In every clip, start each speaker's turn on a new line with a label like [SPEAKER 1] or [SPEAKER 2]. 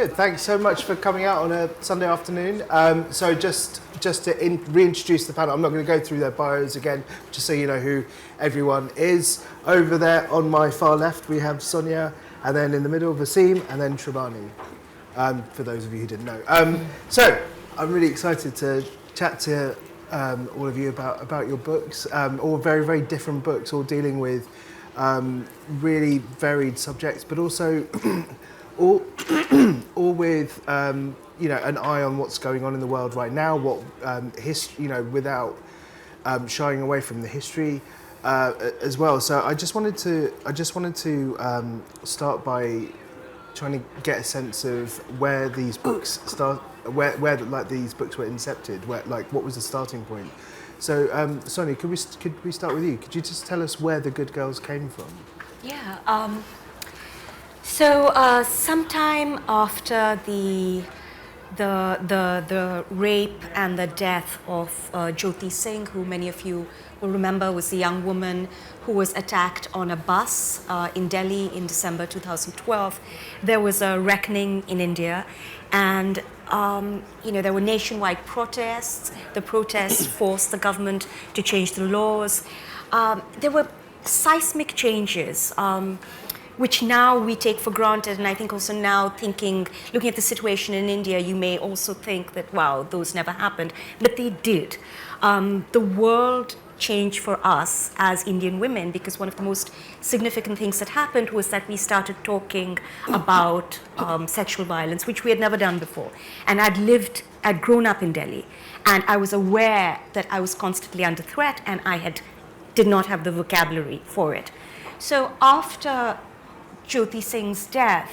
[SPEAKER 1] Good. Thanks so much for coming out on a Sunday afternoon. So just to reintroduce the panel, I'm not going to go through their bios again, just so you know who everyone is. Over there on my far left, we have Sonia, and then in the middle, Vaseem, and then Shrabani, for those of you who didn't know. So I'm really excited to chat to all of you about your books, all very, very different books, all dealing with really varied subjects, but also all with an eye on what's going on in the world right now. What history, without shying away from the history as well. So I just wanted to start by trying to get a sense of where these books start, where these books were incepted, what was the starting point. So, Sonia, could we start with you? Could you just tell us where The Good Girls came from?
[SPEAKER 2] Yeah. So sometime after the rape and the death of Jyoti Singh, who many of you will remember was the young woman who was attacked on a bus in Delhi in December 2012, there was a reckoning in India, and there were nationwide protests. The protests forced the government to change the laws. There were seismic changes, which now we take for granted, and I think also now looking at the situation in India, you may also think that, wow, those never happened, but they did. The world changed for us as Indian women, because one of the most significant things that happened was that we started talking about sexual violence, which we had never done before. And I'd grown up in Delhi, and I was aware that I was constantly under threat, and I did not have the vocabulary for it. So after Jyoti Singh's death,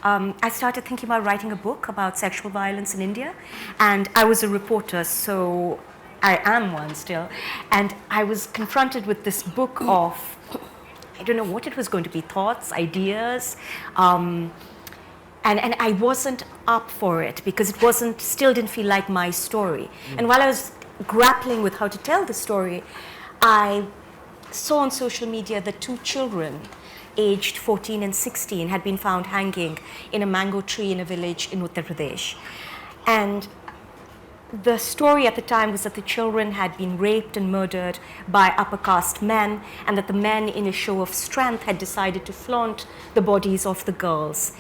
[SPEAKER 2] I started thinking about writing a book about sexual violence in India, and I was a reporter, so I am one still, and I was confronted with this book of, I don't know what it was going to be, thoughts, ideas, and I wasn't up for it because it still didn't feel like my story. And while I was grappling with how to tell the story, I saw on social media that 2 children aged 14 and 16 had been found hanging in a mango tree in a village in Uttar Pradesh. And the story at the time was that the children had been raped and murdered by upper caste men, and that the men, in a show of strength, had decided to flaunt the bodies of the girls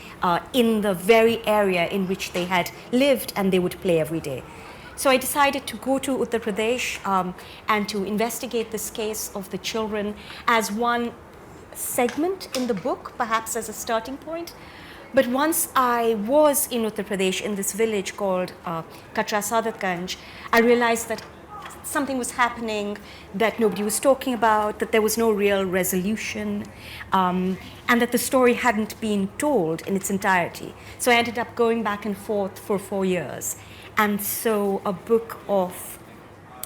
[SPEAKER 2] in the very area in which they had lived and they would play every day. So I decided to go to Uttar Pradesh and to investigate this case of the children as one segment in the book, perhaps as a starting point. But once I was in Uttar Pradesh, in this village called Katra Sadatganj, I realized that something was happening that nobody was talking about, that there was no real resolution, and that the story hadn't been told in its entirety. So I ended up going back and forth for 4 years. And so a book of,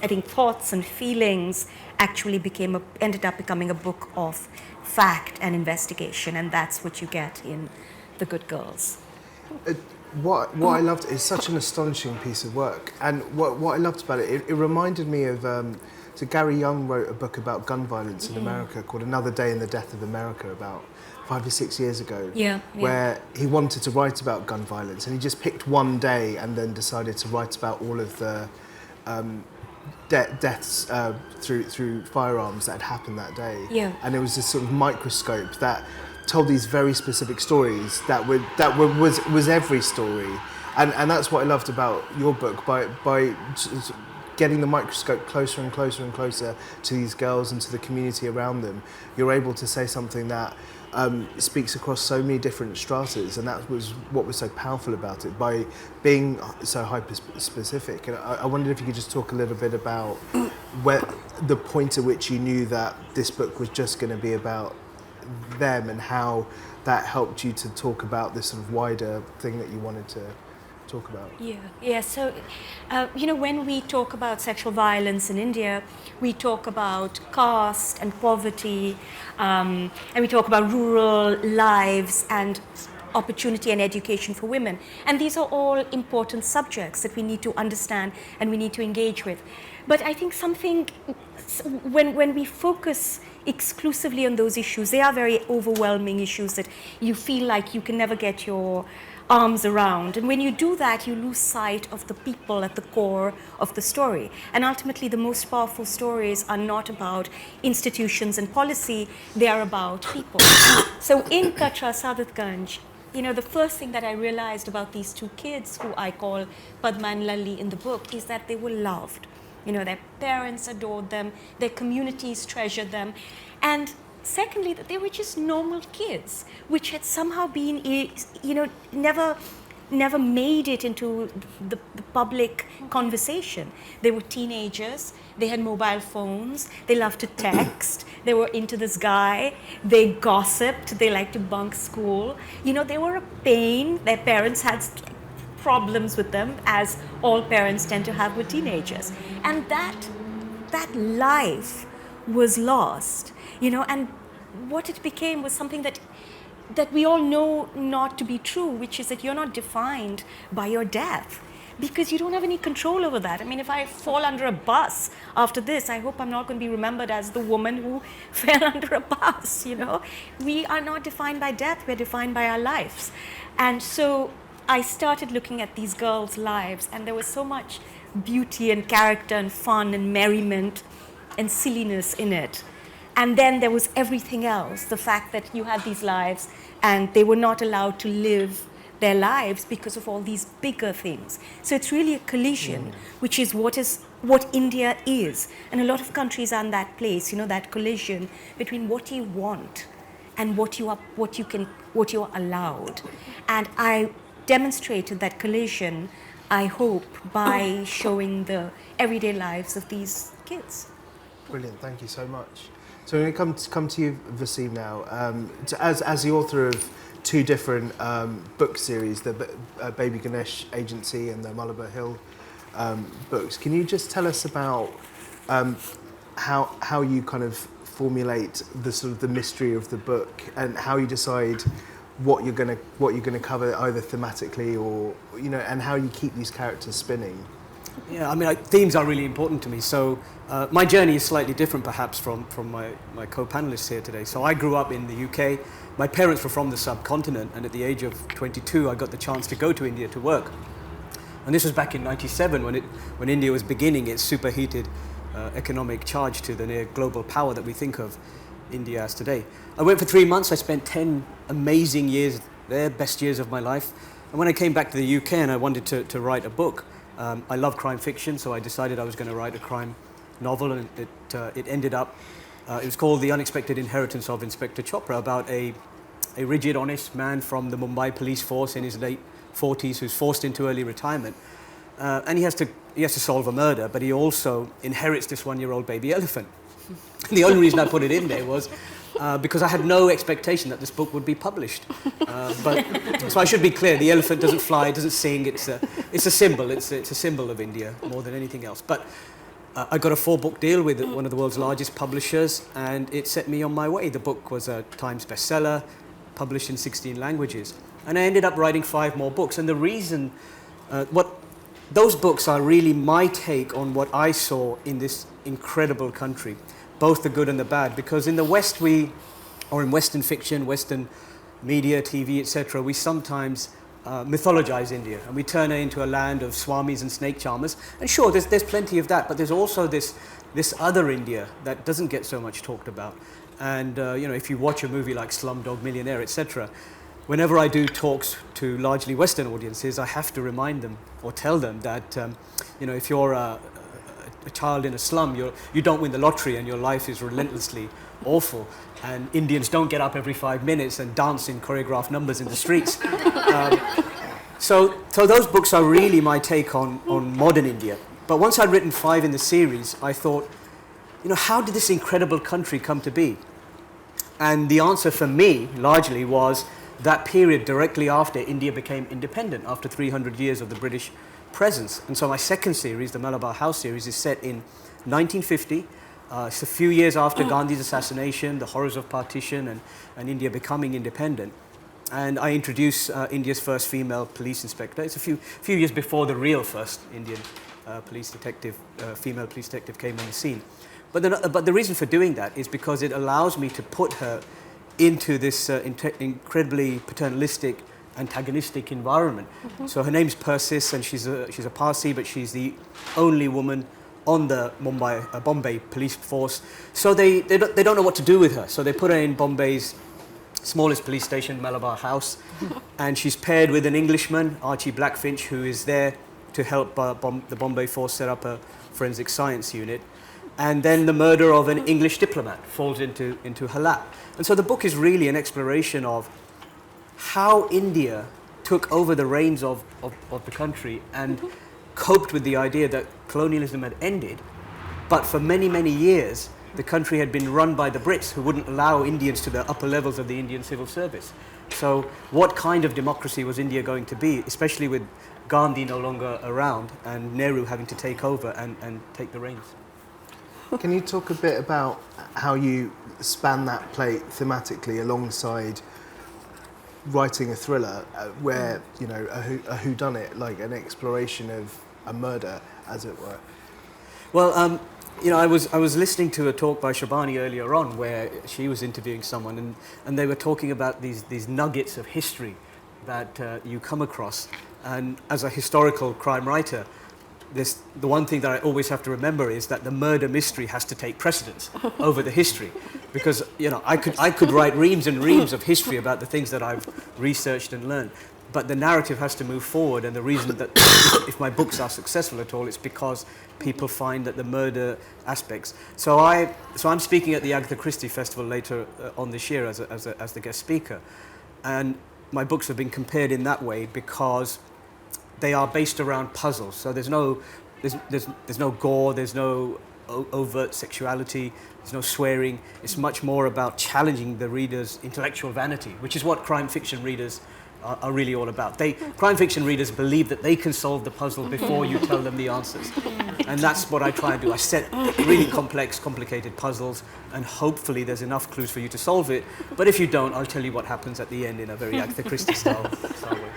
[SPEAKER 2] I think, thoughts and feelings actually ended up becoming a book of fact and investigation, and that's what you get in The Good Girls.
[SPEAKER 1] What I loved is such an astonishing piece of work, and what I loved about it reminded me of so Gary Young wrote a book about gun violence in America called Another Day in the Death of America about 5 or 6 years ago, where he wanted to write about gun violence, and he just picked one day and then decided to write about all of the deaths through firearms that had happened that day. And it was this sort of microscope that told these very specific stories was every story, and that's what I loved about your book. By getting the microscope closer and closer and closer to these girls and to the community around them, you're able to say something that speaks across so many different stratas, and that was what was so powerful about it, by being so hyper-specific. And I wondered if you could just talk a little bit about the point at which you knew that this book was just going to be about them, and how that helped you to talk about this sort of wider thing that you wanted to talk about.
[SPEAKER 2] So when we talk about sexual violence in India, we talk about caste and poverty, and we talk about rural lives and opportunity and education for women, and these are all important subjects that we need to understand and we need to engage with. But I think when we focus exclusively on those issues, they are very overwhelming issues that you feel like you can never get your arms around. And when you do that, you lose sight of the people at the core of the story. And ultimately, the most powerful stories are not about institutions and policy, they are about people. So in Katra, Sadatganj, the first thing that I realized about these two kids, who I call Padma and Lalli in the book, is that they were loved. Their parents adored them, their communities treasured them. And secondly, that they were just normal kids, which had somehow been, never made it into the public conversation. They were teenagers, they had mobile phones, they loved to text, they were into this guy, they gossiped, they liked to bunk school. They were a pain. Their parents had problems with them, as all parents tend to have with teenagers. And that life was lost, and what it became was something that we all know not to be true, which is that you're not defined by your death, because you don't have any control over that. I mean, if I fall under a bus after this, I hope I'm not going to be remembered as the woman who fell under a bus, We are not defined by death, we're defined by our lives. And so I started looking at these girls' lives, and there was so much beauty and character and fun and merriment and silliness in it. And then there was everything else, the fact that you had these lives and they were not allowed to live their lives because of all these bigger things. So it's really a collision, which is what India is. And a lot of countries are in that place, that collision between what you want and what you are allowed. And I demonstrated that collision, I hope, by showing the everyday lives of these kids.
[SPEAKER 1] Brilliant, thank you so much. So I'm going to come to you, Vaseem, now. As the author of two different book series, the Baby Ganesh Agency and the Malabar Hill books, can you just tell us about how you kind of formulate the sort of the mystery of the book, and how you decide what you're going to cover, either thematically or and how you keep these characters spinning?
[SPEAKER 3] Yeah, I mean, themes are really important to me. So my journey is slightly different, perhaps, from my co-panelists here today. So I grew up in the UK. My parents were from the subcontinent, and at the age of 22, I got the chance to go to India to work. And this was back in '97, when India was beginning its superheated economic charge to the near global power that we think of India as today. I went for 3 months. I spent 10 amazing years there, best years of my life. And when I came back to the UK and I wanted to write a book, I love crime fiction, so I decided I was going to write a crime novel, and it ended up, it was called The Unexpected Inheritance of Inspector Chopra, about a rigid, honest man from the Mumbai police force in his late 40s who's forced into early retirement. And he has to solve a murder, but he also inherits this 1-year-old baby elephant. The only reason I put it in there was because I had no expectation that this book would be published. So I should be clear, the elephant doesn't fly, it doesn't sing, it's a symbol, it's a symbol of India more than anything else. But I got a 4-book deal with one of the world's largest publishers, and it set me on my way. The book was a Times bestseller, published in 16 languages. And I ended up writing 5 more books. And the reason, those books are really my take on what I saw in this incredible country, both the good and the bad, because in the West or in Western fiction, Western media, TV, etc., we sometimes mythologize India, and we turn it into a land of swamis and snake charmers. And sure, there's plenty of that, but there's also this other India that doesn't get so much talked about. And if you watch a movie like Slumdog Millionaire, etc., whenever I do talks to largely Western audiences, I have to remind them or tell them that if you're a child in a slum, you don't win the lottery, and your life is relentlessly awful. And Indians don't get up every 5 minutes and dance in choreographed numbers in the streets. So those books are really my take on modern India. But once I'd written 5 in the series, I thought, how did this incredible country come to be? And the answer for me, largely, was that period directly after India became independent, after 300 years of the British presence. And so my second series, the Malabar House series, is set in 1950. It's a few years after Gandhi's assassination, the horrors of partition, and India becoming independent. And I introduce India's first female police inspector. It's a few years before the real first Indian female police detective came on the scene. But the reason for doing that is because it allows me to put her into this incredibly paternalistic antagonistic environment. So her name's Persis, and she's a Parsee, but she's the only woman on the Bombay police force. So they don't know what to do with her. So they put her in Bombay's smallest police station, Malabar House, and she's paired with an Englishman, Archie Blackfinch, who is there to help the Bombay force set up a forensic science unit. And then the murder of an English diplomat falls into her lap. And so the book is really an exploration of how India took over the reins of the country and coped with the idea that colonialism had ended. But for many, many years, the country had been run by the Brits, who wouldn't allow Indians to the upper levels of the Indian civil service. So what kind of democracy was India going to be, especially with Gandhi no longer around and Nehru having to take over and take the reins?
[SPEAKER 1] Can you talk a bit about how you span that plate thematically alongside writing a thriller where, you know, a whodunit, like an exploration of a murder, as it were?
[SPEAKER 3] Well, you know, I was listening to a talk by Shrabani earlier on where she was interviewing someone, and they were talking about these nuggets of history that you come across. And as a historical crime writer, the one thing that I always have to remember is that the murder mystery has to take precedence over the history, because, you know, I could write reams and reams of history about the things that I've researched and learned, but the narrative has to move forward. And the reason that if my books are successful at all, it's because people find that the murder aspects. So I'm speaking at the Agatha Christie Festival later on this year as the guest speaker, and my books have been compared in that way because they are based around puzzles. So there's no gore, there's no overt sexuality, there's no swearing. It's much more about challenging the reader's intellectual vanity, which is what crime fiction readers are really all about. Crime fiction readers believe that they can solve the puzzle before you tell them the answers. And that's what I try and do. I set really complex, complicated puzzles, and hopefully there's enough clues for you to solve it. But if you don't, I'll tell you what happens at the end in a very Agatha Christie style way.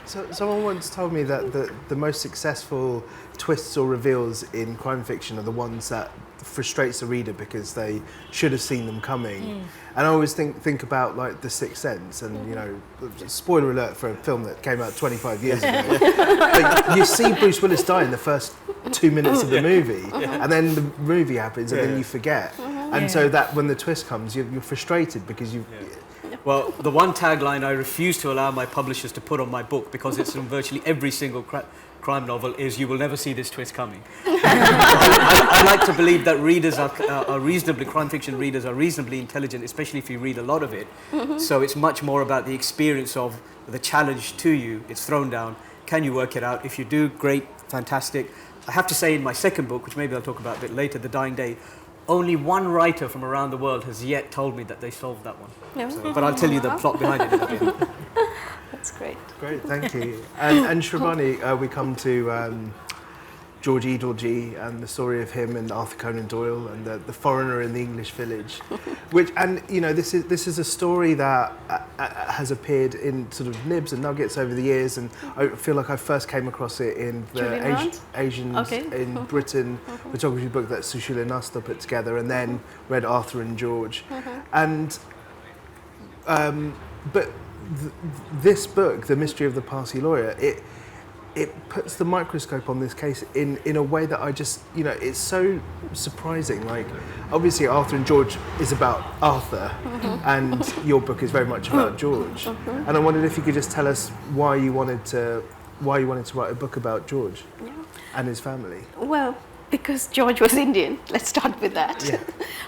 [SPEAKER 1] So someone once told me that the most successful twists or reveals in crime fiction are the ones that frustrates the reader because they should have seen them coming. And I always think about like The Sixth Sense, and you know, spoiler alert for a film that came out 25 years ago. Like, you see Bruce Willis die in the first 2 minutes of the movie, and then the movie happens, and then you forget. And so that when the twist comes, you're frustrated because you.
[SPEAKER 3] Well, the one tagline I refuse to allow my publishers to put on my book, because it's in virtually every single crime novel, is "You will never see this twist coming." I like to believe that readers are reasonably, crime fiction readers are reasonably intelligent, especially if you read a lot of it. So it's much more about the experience of the challenge to you. It's thrown down. Can you work it out? If you do, great, fantastic. I have to say, in my second book, which maybe I'll talk about a bit later, The Dying Day, only one writer from around the world has yet told me that they solved that one. So, but I'll tell you the plot behind it in a bit.
[SPEAKER 4] That's great.
[SPEAKER 1] Great, thank you. And Shrabani, we come to George Edalji and the story of him and Arthur Conan Doyle and the foreigner in the English village, and you know, this is a story that has appeared in sort of nibs and nuggets over the years, and I feel like I first came across it in the Asians in Britain photography book that Sushila Nasta put together, and then read Arthur and George, and but this book, The Mystery of the Parsee Lawyer, it puts the microscope on this case in a way that I just, you know, it's so surprising. Like, obviously Arthur and George is about Arthur, and your book is very much about George. And I wondered if you could just tell us why you wanted to write a book about George and his family.
[SPEAKER 4] Well, because George was Indian. Let's start with that.
[SPEAKER 1] Yeah.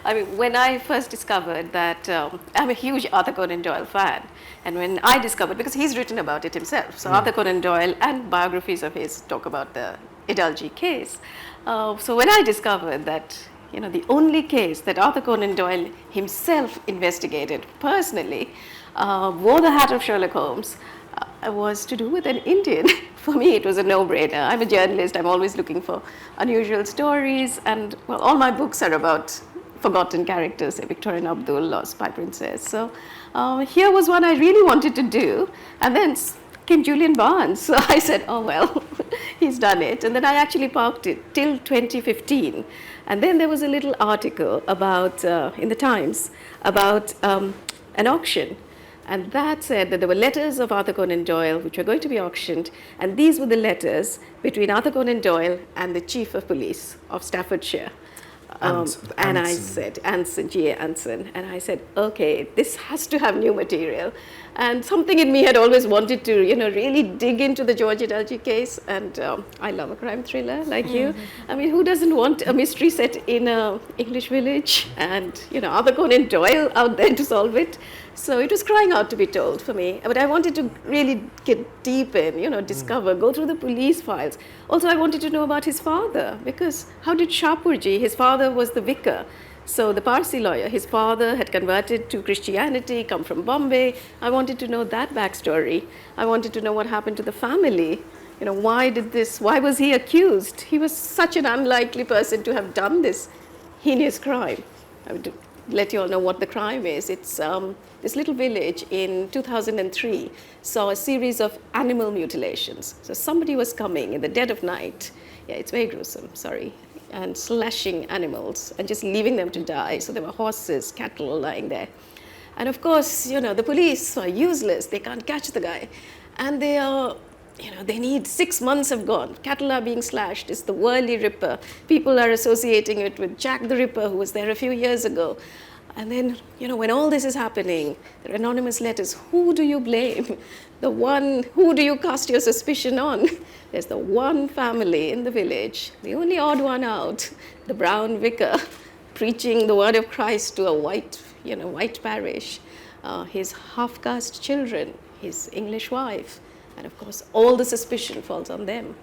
[SPEAKER 4] I mean, when I first discovered that, I'm a huge Arthur Conan Doyle fan, and when I discovered, because he's written about it himself, so Arthur Conan Doyle and biographies of his talk about the Edalji case. So when I discovered that, you know, the only case that Arthur Conan Doyle himself investigated personally, wore the hat of Sherlock Holmes, was to do with an Indian. For me, it was a no-brainer. I'm a journalist. I'm always looking for unusual stories, and well, all my books are about forgotten characters, say Victorian Abdul or Spy Princess. So here was one I really wanted to do, and then came Julian Barnes. So I said, oh well, he's done it. And then I actually parked it till 2015. And then there was a little article about in the Times about an auction. And that said that there were letters of Arthur Conan Doyle which were going to be auctioned, and these were the letters between Arthur Conan Doyle and the Chief of Police of Staffordshire. And I said, Anson, G.A. Anson, and I said, okay, this has to have new material. And something in me had always wanted to, really dig into the George Edalji case. And I love a crime thriller like you. I mean, who doesn't want a mystery set in an English village and, Arthur Conan Doyle out there to solve it? So it was crying out to be told for me. But I wanted to really get deep in, discover, go through the police files. Also, I wanted to know about his father, because how did Shapurji, his father was the vicar. So the Parsee Lawyer, his father had converted to Christianity, come from Bombay. I wanted to know that backstory. I wanted to know what happened to the family. Why was he accused? He was such an unlikely person to have done this heinous crime. I would let you all know what the crime is. It's this little village in 2003 saw a series of animal mutilations. So somebody was coming in the dead of night. Yeah, it's very gruesome, sorry. And slashing animals and just leaving them to die. So there were horses, cattle lying there. And of course, the police are useless. They can't catch the guy. And they are, they need 6 months have gone. Cattle are being slashed. It's the Whirly Ripper. People are associating it with Jack the Ripper, who was there a few years ago. And then, when all this is happening, there are anonymous letters. Who do you blame? Who do you cast your suspicion on? There's the one family in the village, the only odd one out, the brown vicar, preaching the word of Christ to a white parish, his half-caste children, his English wife, and of course, all the suspicion falls on them.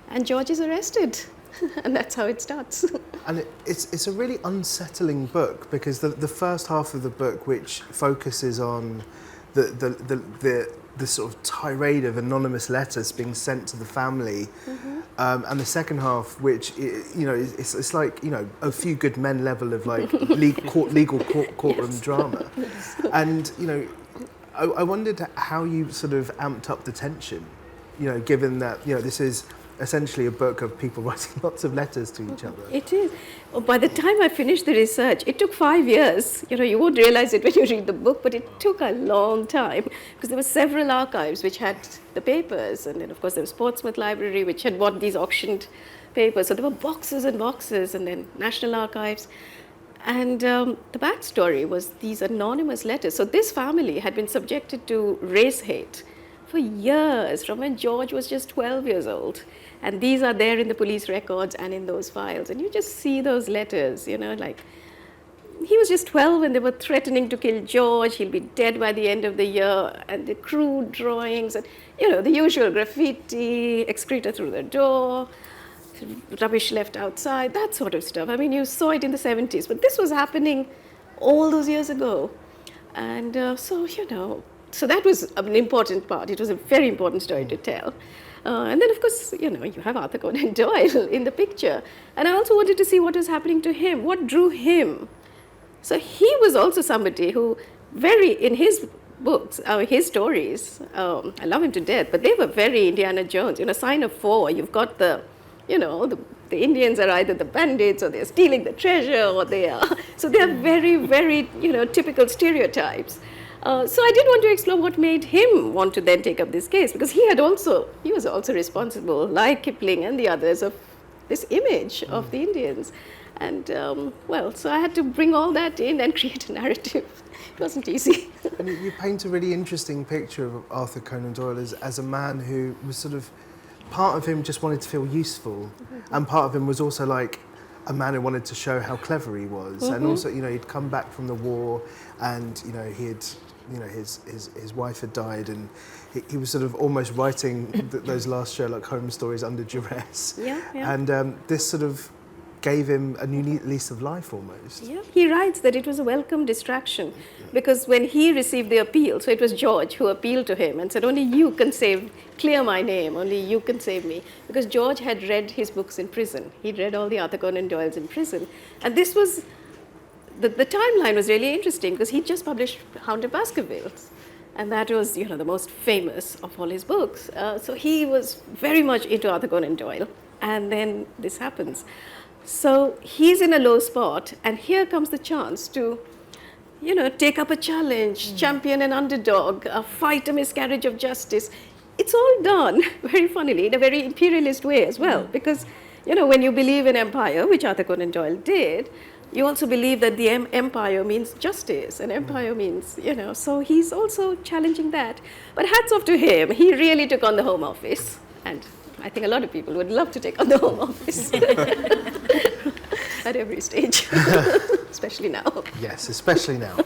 [SPEAKER 4] And George is arrested. And that's how it starts.
[SPEAKER 1] And it's a really unsettling book, because the first half of the book, which focuses on the sort of tirade of anonymous letters being sent to the family, and the second half, which it's like a Few Good Men level of like legal courtroom
[SPEAKER 4] Yes.
[SPEAKER 1] drama, and I wondered how you sort of amped up the tension, given that this is essentially a book of people writing lots of letters to each other.
[SPEAKER 4] It is. By the time I finished the research, it took 5 years. You won't realize it when you read the book, but it took a long time, because there were several archives which had the papers, and then of course there was Portsmouth Library which had bought these auctioned papers. So there were boxes and boxes, and then National Archives. And the backstory was these anonymous letters. So this family had been subjected to race hate for years, from when George was just 12 years old. And these are there in the police records and in those files. And you just see those letters, like he was just 12 and they were threatening to kill George. He'll be dead by the end of the year. And the crude drawings and, the usual graffiti, excreta through the door, rubbish left outside, that sort of stuff. I mean, you saw it in the 70s, but this was happening all those years ago. And so that was an important part. It was a very important story to tell. And then, of course, you have Arthur Conan Doyle in the picture. And I also wanted to see what was happening to him, what drew him. So he was also somebody who in his books, his stories, I love him to death, but they were very Indiana Jones. Sign of 4, you've got the Indians are either the bandits or they're stealing the treasure or so they are very, very, typical stereotypes. So I did want to explore what made him want to then take up this case, because he was also responsible, like Kipling and the others, of this image of the Indians. And so I had to bring all that in and create a narrative. It wasn't easy.
[SPEAKER 1] And you paint a really interesting picture of Arthur Conan Doyle as a man who was sort of, part of him just wanted to feel useful, and part of him was also like a man who wanted to show how clever he was. And also, he'd come back from the war, and he had, his wife had died, and he was sort of almost writing those last Sherlock Holmes stories under duress.
[SPEAKER 4] Yeah.
[SPEAKER 1] And this sort of gave him a new lease of life almost.
[SPEAKER 4] Yeah, he writes that it was a welcome distraction, because when he received the appeal, so it was George who appealed to him and said, only you can clear my name, only you can save me. Because George had read his books in prison. He'd read all the Arthur Conan Doyles in prison. And this was, the timeline was really interesting, because he just published Hound of Baskervilles. And that was, the most famous of all his books. So he was very much into Arthur Conan Doyle. And then this happens. So he's in a low spot, and here comes the chance to take up a challenge, champion an underdog, fight a miscarriage of justice. It's all done very funnily in a very imperialist way as well, because when you believe in empire, which Arthur Conan Doyle did, you also believe that the empire means justice, and empire means, so he's also challenging that. But hats off to him, he really took on the Home Office, and I think a lot of people would love to take on the Home Office at every stage, especially now.
[SPEAKER 1] Yes, especially now.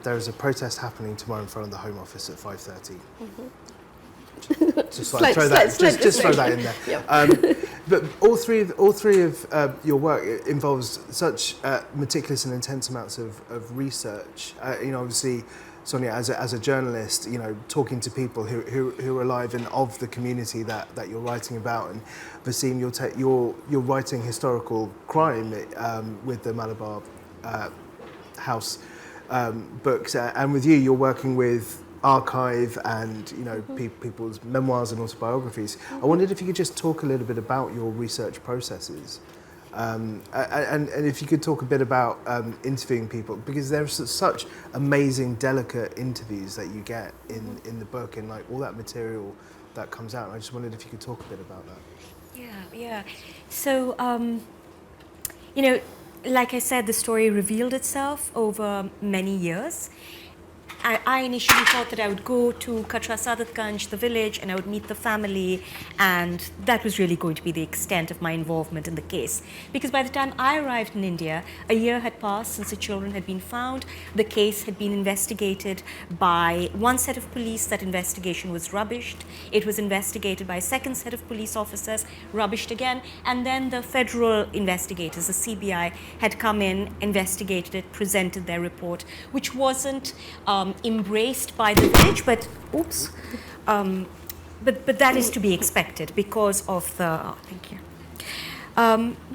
[SPEAKER 1] There is a protest happening tomorrow in front of the Home Office at 5:30. Just like throw that in there.
[SPEAKER 4] Yep.
[SPEAKER 1] But all three of your work involves such meticulous and intense amounts of research. Obviously, Sonia, as a journalist, talking to people who are alive and of the community that you're writing about, and Vaseem, you're writing historical crime with the Malabar House books, and with you, you're working with archive and people's memoirs and autobiographies. I wondered if you could just talk a little bit about your research processes, and if you could talk a bit about interviewing people, because there's such amazing, delicate interviews that you get in the book, and like all that material that comes out. I just wondered if you could talk a bit about that.
[SPEAKER 2] Yeah. So, like I said, the story revealed itself over many years. I initially thought that I would go to Katra Sadatganj, the village, and I would meet the family, and that was really going to be the extent of my involvement in the case. Because by the time I arrived in India, a year had passed since the children had been found. The case had been investigated by one set of police. That investigation was rubbished. It was investigated by a second set of police officers, rubbished again, and then the federal investigators, the CBI, had come in, investigated it, presented their report, which wasn't embraced by the village, but that is to be expected because of the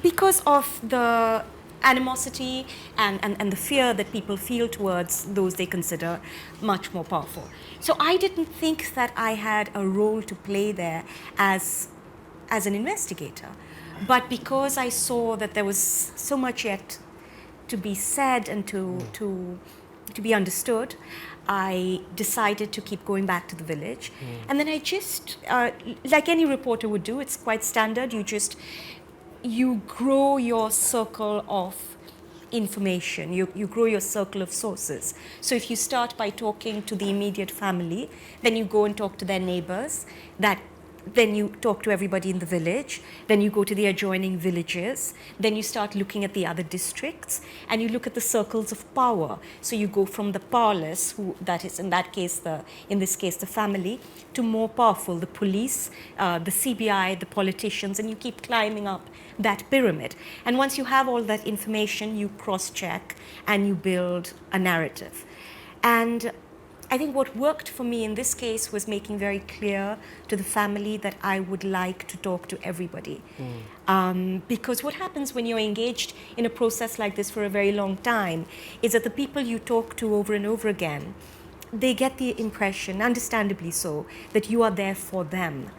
[SPEAKER 2] because of the animosity and the fear that people feel towards those they consider much more powerful. So I didn't think that I had a role to play there as an investigator, but because I saw that there was so much yet to be said and to be understood, I decided to keep going back to the village. And then I just, like any reporter would do, it's quite standard, you grow your circle of information, you grow your circle of sources. So if you start by talking to the immediate family, then you go and talk to their neighbors, then you talk to everybody in the village, then you go to the adjoining villages, then you start looking at the other districts, and you look at the circles of power. So you go from the powerless, that is in this case the family, to more powerful, the police, the CBI, the politicians, and you keep climbing up that pyramid. And once you have all that information, you cross-check and you build a narrative. And I think what worked for me in this case was making very clear to the family that I would like to talk to everybody. Because what happens when you're engaged in a process like this for a very long time is that the people you talk to over and over again, they get the impression, understandably so, that you are there for them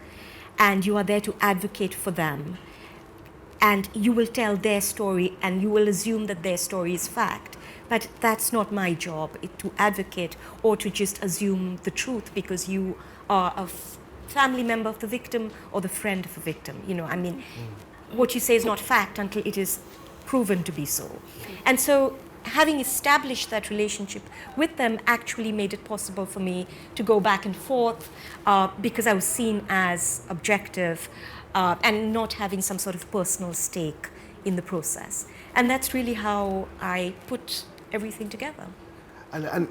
[SPEAKER 2] and you are there to advocate for them. And you will tell their story and you will assume that their story is fact. But that's not my job, to advocate or to just assume the truth because you are a family member of the victim or the friend of a victim. What you say is not fact until it is proven to be so. And so having established that relationship with them actually made it possible for me to go back and forth because I was seen as objective and not having some sort of personal stake in the process. And that's really how I put everything together.
[SPEAKER 1] And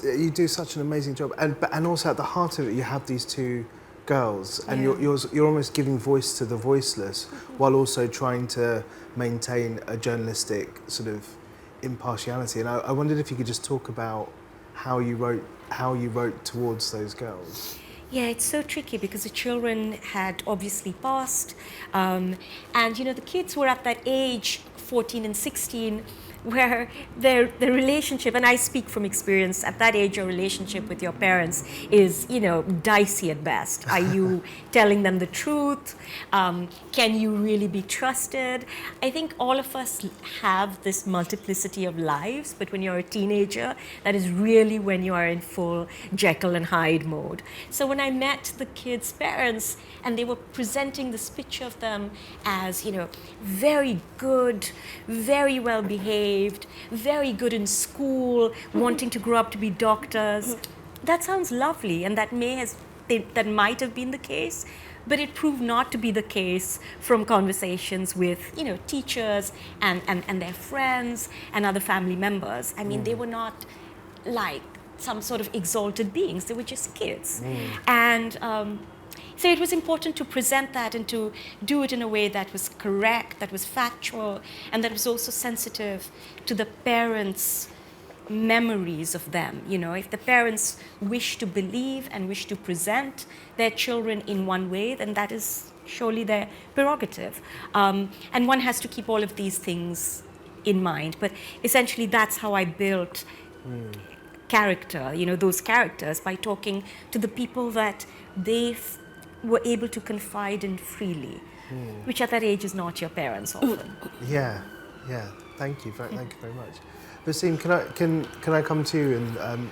[SPEAKER 1] you do such an amazing job. And also at the heart of it, you have these two girls, and you're almost giving voice to the voiceless, while also trying to maintain a journalistic sort of impartiality. And I wondered if you could just talk about how you wrote towards those girls.
[SPEAKER 2] Yeah, it's so tricky because the children had obviously passed, and the kids were at that age, 14 and 16, where the relationship, and I speak from experience, at that age your relationship with your parents is, dicey at best. Are you telling them the truth? Can you really be trusted? I think all of us have this multiplicity of lives, but when you're a teenager, that is really when you are in full Jekyll and Hyde mode. So when I met the kids' parents and they were presenting this picture of them as, very good, very well behaved, very good in school, wanting to grow up to be doctors, that sounds lovely, and that might have been the case, but it proved not to be the case from conversations with, teachers and their friends and other family members. I mean, they were not like some sort of exalted beings, they were just kids. And so it was important to present that and to do it in a way that was correct, that was factual, and that was also sensitive to the parents' memories of them. If the parents wish to believe and wish to present their children in one way, then that is surely their prerogative. And one has to keep all of these things in mind. But essentially, that's how I built character, those characters, by talking to the people that they were able to confide in freely, which at that age is not your parents often.
[SPEAKER 1] Yeah. Thank you very much. Vaseem, can I come to you and?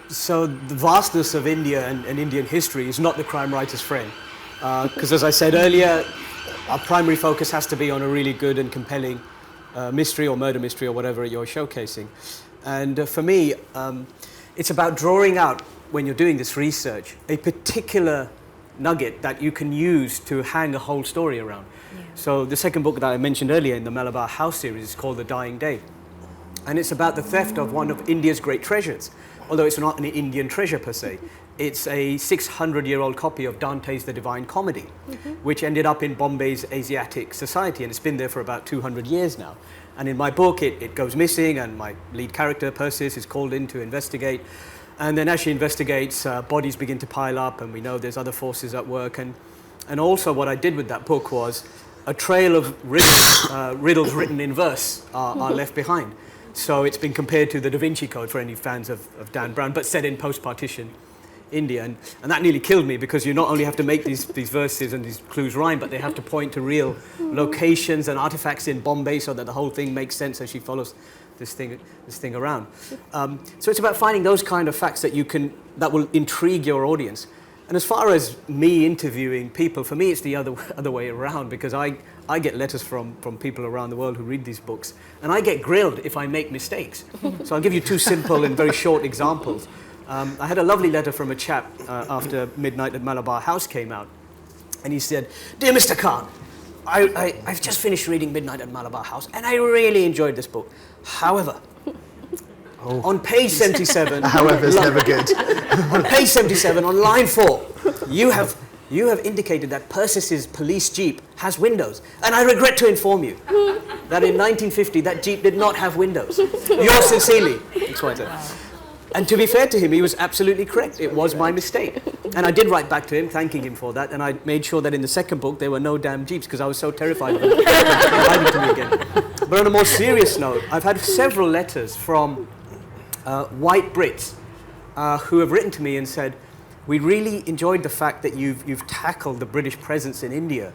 [SPEAKER 3] So the vastness of India and Indian history is not the crime writer's friend, because as I said earlier, our primary focus has to be on a really good and compelling mystery or murder mystery or whatever you're showcasing, and for me, it's about drawing out, when you're doing this research, a particular nugget that you can use to hang a whole story around. Yeah. So the second book that I mentioned earlier in the Malabar House series is called The Dying Day. And it's about the theft of one of India's great treasures, although it's not an Indian treasure per se. It's a 600-year-old copy of Dante's The Divine Comedy, which ended up in Bombay's Asiatic Society, and it's been there for about 200 years now. And in my book, it goes missing, and my lead character, Persis, is called in to investigate. And then as she investigates, bodies begin to pile up, and we know there's other forces at work. And also what I did with that book was a trail of riddles written in verse are left behind. So it's been compared to the Da Vinci Code for any fans of Dan Brown, but set in post-partition India. And that nearly killed me, because you not only have to make these verses and these clues rhyme, but they have to point to real locations and artifacts in Bombay so that the whole thing makes sense as she follows this thing around. So it's about finding those kind of facts that will intrigue your audience. And as far as me interviewing people, for me it's the other way around, because I get letters from people around the world who read these books, and I get grilled if I make mistakes. So I'll give you two simple and very short examples. I had a lovely letter from a chap after Midnight at Malabar House came out, and he said, "Dear Mr. Khan, I've just finished reading Midnight at Malabar House, and I really enjoyed this book. However, on page 77...
[SPEAKER 1] However's never good.
[SPEAKER 3] On page 77, on line 4, you have indicated that Persis's police jeep has windows, and I regret to inform you that in 1950 that jeep did not have windows. Yours sincerely, XYZ." And to be fair to him, he was absolutely correct. It was my mistake. And I did write back to him, thanking him for that, and I made sure that in the second book there were no damn jeeps, because I was so terrified of him writing to me again. But on a more serious note, I've had several letters from white Brits who have written to me and said, "We really enjoyed the fact that you've tackled the British presence in India,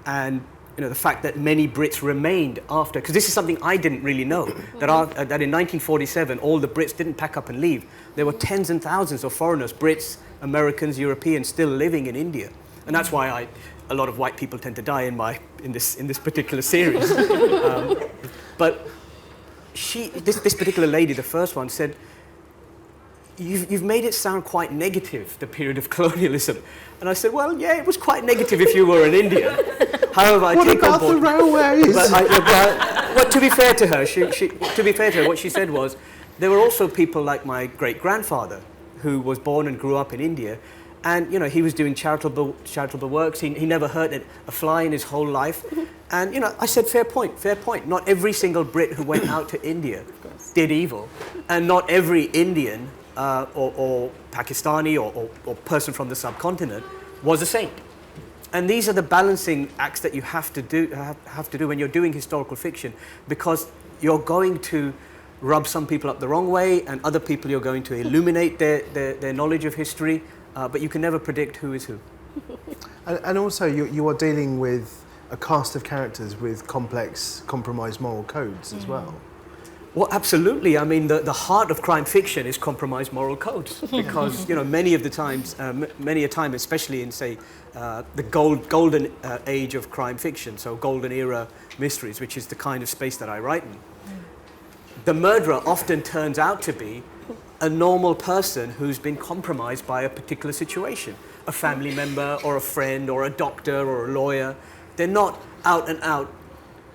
[SPEAKER 3] and the fact that many Brits remained after," because this is something I didn't really know, that in 1947 all the Brits didn't pack up and leave. There were tens and thousands of foreigners, Brits, Americans, Europeans, still living in India, and that's why a lot of white people tend to die in this particular series. But this particular lady, the first one, said, You've made it sound quite negative, the period of colonialism. And I said, well, yeah, it was quite negative if you were in India. However, I take on board...
[SPEAKER 1] What about the railways?
[SPEAKER 3] But to be fair to her, what she said was, there were also people like my great-grandfather, who was born and grew up in India, and he was doing charitable works. He never hurt a fly in his whole life. And I said, fair point. Not every single Brit who went out to India did evil, and not every Indian or Pakistani or person from the subcontinent was a saint. And these are the balancing acts that you have to do when you're doing historical fiction, because you're going to rub some people up the wrong way, and other people you're going to illuminate their knowledge of history, but you can never predict who is who.
[SPEAKER 1] And also, you are dealing with a cast of characters with complex, compromised moral codes as well.
[SPEAKER 3] Well, absolutely. I mean, the heart of crime fiction is compromised moral codes, because many of the times, many a time, especially in say the golden age of crime fiction, so golden era mysteries, which is the kind of space that I write in. The murderer often turns out to be a normal person who's been compromised by a particular situation, a family member or a friend or a doctor or a lawyer. They're not out and out,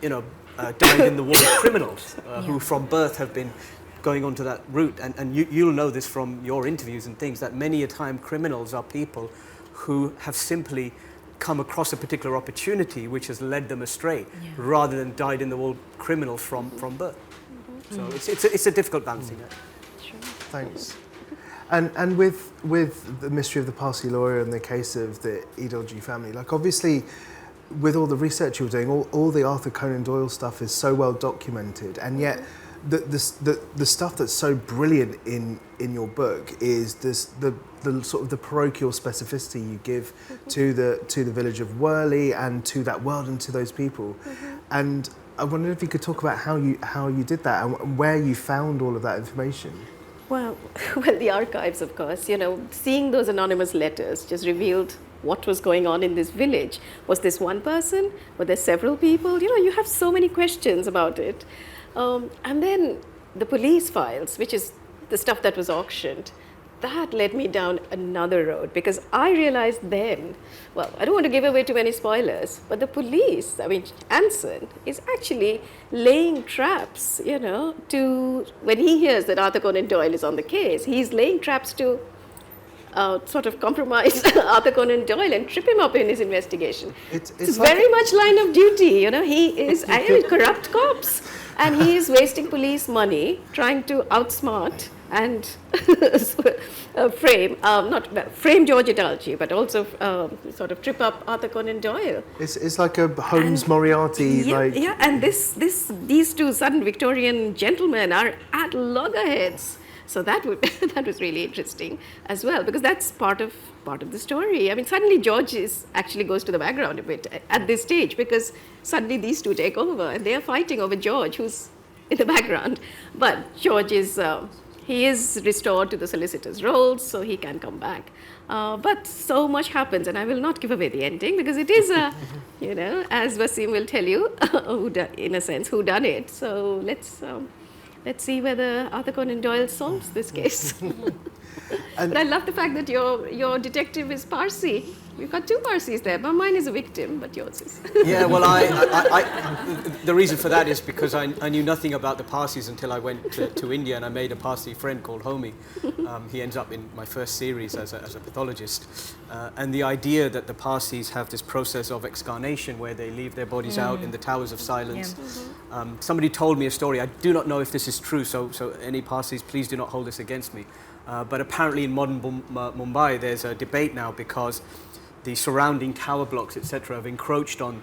[SPEAKER 3] dyed-in-the-wool criminals who from birth have been going onto that route. And you'll know this from your interviews and things, that many a time criminals are people who have simply come across a particular opportunity which has led them astray, rather than dyed-in-the-wool criminals from birth. So it's a difficult balancing act.
[SPEAKER 1] Thanks. And with the mystery of the Parsee Lawyer and the case of the Edalji family, like obviously with all the research you're doing, all the Arthur Conan Doyle stuff is so well documented, and yet the stuff that's so brilliant in your book is the sort of the parochial specificity you give to the village of Worley and to that world and to those people. And I wondered if you could talk about how you did that and where you found all of that information.
[SPEAKER 4] Well, the archives, of course, seeing those anonymous letters just revealed what was going on in this village. Was this one person? Were there several people? You have so many questions about it. And then the police files, which is the stuff that was auctioned, that led me down another road, because I realized then, well, I don't want to give away too many spoilers, but the police, Anson, is actually laying traps, to, when he hears that Arthur Conan Doyle is on the case, he's laying traps to sort of compromise Arthur Conan Doyle and trip him up in his investigation. It's like very much line of duty, he is corrupt cops, and he is wasting police money trying to outsmart and frame George Edalji, but also sort of trip up Arthur Conan Doyle.
[SPEAKER 1] It's like a Holmes Moriarty,
[SPEAKER 4] and these two sudden Victorian gentlemen are at loggerheads. So that was really interesting as well, because that's part of the story. Suddenly George actually goes to the background a bit at this stage, because suddenly these two take over and they are fighting over George, who's in the background. But George is he is restored to the solicitor's roles, so he can come back. But so much happens, and I will not give away the ending, because it is as Vaseem will tell you, in a sense, who done it. So let's see whether Arthur Conan Doyle solves this case. But I love the fact that your detective is Parsee. We've got two Parsees there, but mine is a victim, but yours is.
[SPEAKER 3] Yeah, well, the reason for that is because I knew nothing about the Parsees until I went to India, and I made a Parsee friend called Homi. He ends up in my first series as a pathologist. And the idea that the Parsees have this process of excarnation where they leave their bodies out in the Towers of Silence. Yeah. Somebody told me a story. I do not know if this is true, so any Parsees, please do not hold this against me. But apparently in modern Mumbai, there's a debate now because the surrounding tower blocks, etc., have encroached on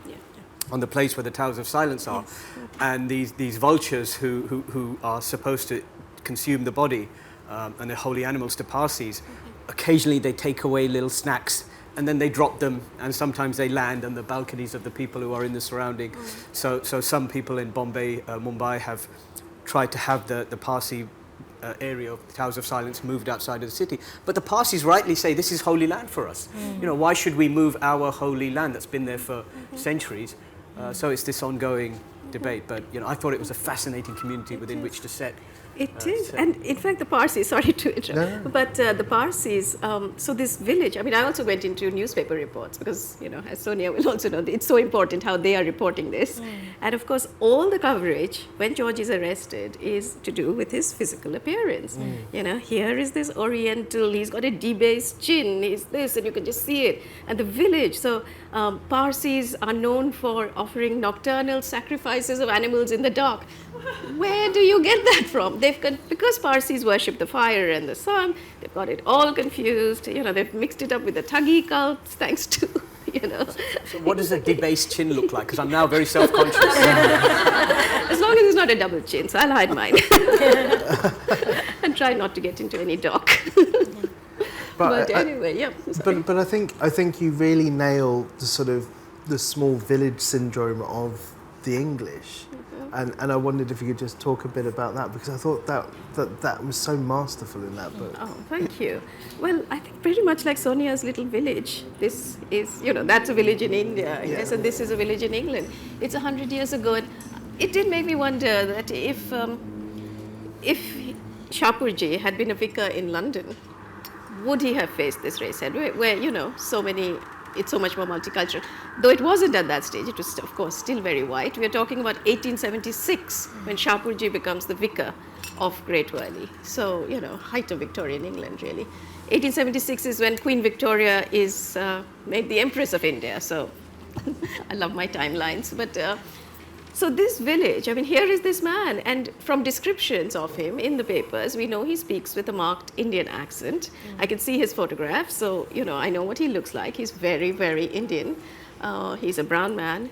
[SPEAKER 3] the place where the Towers of Silence are. Yes. And these vultures who are supposed to consume the body and they're holy animals to Parsees, occasionally they take away little snacks and then they drop them, and sometimes they land on the balconies of the people who are in the surrounding. So some people in Mumbai have tried to have the Parsee area of the Towers of Silence moved outside of the city. But the Parsees rightly say this is holy land for us. Why should we move our holy land that's been there for centuries? So it's this ongoing debate. But I thought it was a fascinating community within which to set.
[SPEAKER 4] It is, and in fact the Parsees, sorry to interrupt, but the Parsees, so this village, I also went into newspaper reports because, as Sonia will also know, it's so important how they are reporting this. And of course, all the coverage when George is arrested is to do with his physical appearance. Here is this Oriental, he's got a debased chin, he's this, and you can just see it. And the village, so Parsees are known for offering nocturnal sacrifices of animals in the dark. Where do you get that from? Because Parsees worship the fire and the sun, they've got it all confused. They've mixed it up with the Thuggy cults, thanks to
[SPEAKER 3] So what does a debased chin look like? Because I'm now very self-conscious.
[SPEAKER 4] As long as it's not a double chin, so I'll hide mine. And try not to get into any dock. But anyway, yeah.
[SPEAKER 1] But I think you really nail the sort of the small village syndrome of the English. And I wondered if you could just talk a bit about that, because I thought that was so masterful in that book.
[SPEAKER 4] Oh, thank you. Well, I think pretty much like Sonia's little village. This is, that's a village in India, yes, and this is a village in England. It's 100 years ago, and it did make me wonder that if Shapurji had been a vicar in London, would he have faced this race head, where it's so much more multicultural. Though it wasn't at that stage, it was, of course, still very white. We are talking about 1876, when Shapurji becomes the vicar of Great Worley. So, height of Victorian England, really. 1876 is when Queen Victoria is made the Empress of India. So, I love my timelines. But so this village, here is this man, and from descriptions of him in the papers, we know he speaks with a marked Indian accent. I can see his photographs, so I know what he looks like. He's very, very Indian. He's a brown man